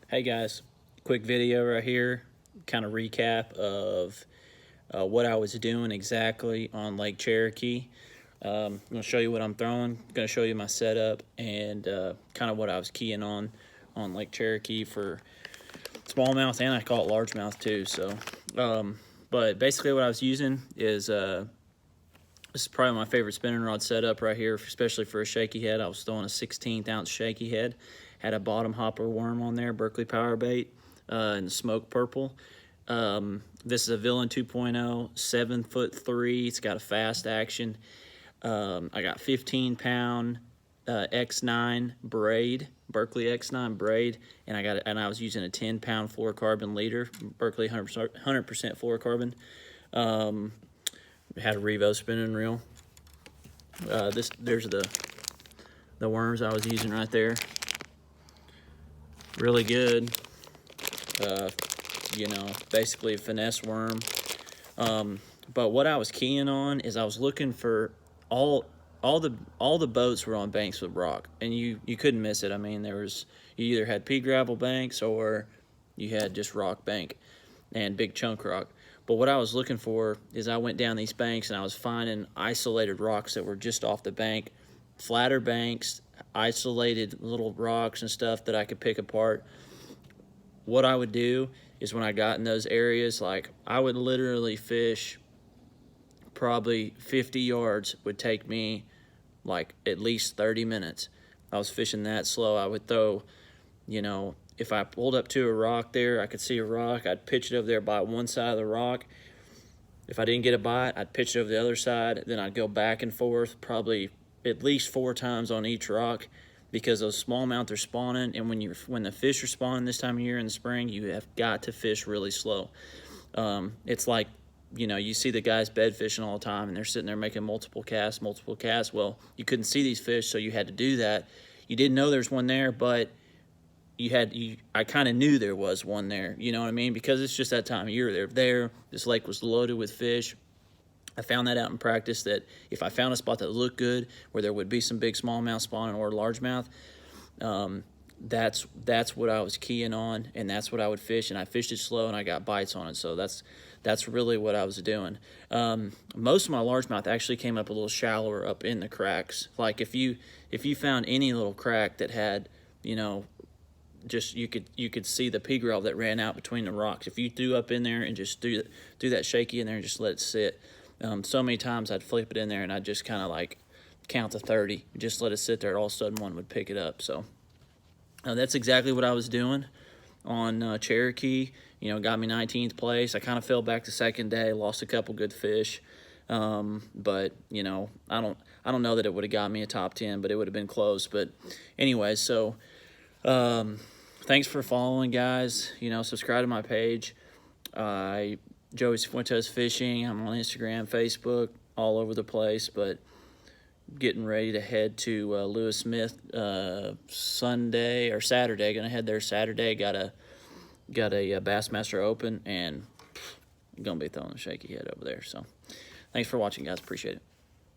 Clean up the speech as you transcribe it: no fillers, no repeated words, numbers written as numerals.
Hey guys, quick video right here, kind of recap of what I was doing exactly on Lake Cherokee. I'm going to show you what I'm throwing, going to show you my setup, and kind of what I was keying on Lake Cherokee for smallmouth, and I call it largemouth too. So, but basically what I was using is this is probably my favorite spinning rod setup right here, especially for a shaky head. I was throwing a 16th ounce shaky head. Had a bottom hopper worm on there, Berkeley power bait, in the smoke purple. This is a Villain 2.0, 7'3". It's got a fast action. I got 15-pound X9 braid, Berkeley X9 braid, and I was using a 10-pound fluorocarbon leader, Berkeley 100% fluorocarbon. Had a Revo spinning reel. There's the worms I was using right there. Really good. You know, basically a finesse worm. But what I was keying on is I was looking for all the boats were on banks with rock, and you couldn't miss it. I mean, you either had pea gravel banks or you had just rock bank and big chunk rock. But what I was looking for is I went down these banks and I was finding isolated rocks that were just off the bank, flatter banks, isolated little rocks and stuff that I could pick apart. What I would do is when I got in those areas, like I would literally fish probably 50 yards would take me like at least 30 minutes. I was fishing that slow. I would throw, you know, if I pulled up to a rock there, I could see a rock, I'd pitch it over there by one side of the rock. If I didn't get a bite, I'd pitch it over the other side. Then I'd go back and forth probably at least 4 times on each rock, because those smallmouth are spawning, and when the fish are spawning this time of year in the spring, you have got to fish really slow. It's like, you know, you see the guys bed fishing all the time, and they're sitting there making multiple casts. Well, you couldn't see these fish, so you had to do that. You didn't know there's one there, but I kind of knew there was one there, you know what I mean? Because it's just that time of year. They're there. This lake was loaded with fish. I found that out in practice, that if I found a spot that looked good, where there would be some big smallmouth spawning or largemouth, that's what I was keying on, and that's what I would fish. And I fished it slow, and I got bites on it. So that's really what I was doing. Most of my largemouth actually came up a little shallower up in the cracks. Like if you found any little crack that had, you know, just you could see the pea gravel that ran out between the rocks. If you threw up in there and just do that shaky in there and just let it sit, so many times I'd flip it in there and I'd just kind of like count to 30, just let it sit there. All of a sudden one would pick it up. So that's exactly what I was doing on Cherokee. You know, got me 19th place. I kind of fell back the second day, lost a couple good fish, but you know, I don't know that it would have got me a top 10, but it would have been close. But anyway, so thanks for following, guys. You know, subscribe to my page. Joey Cifuentes Fishing. I'm on Instagram, Facebook, all over the place, but getting ready to head to Lewis Smith Sunday or Saturday. Gonna head there Saturday. Got a Bassmaster Open, and gonna be throwing a shaky head over there. So thanks for watching, guys. Appreciate it.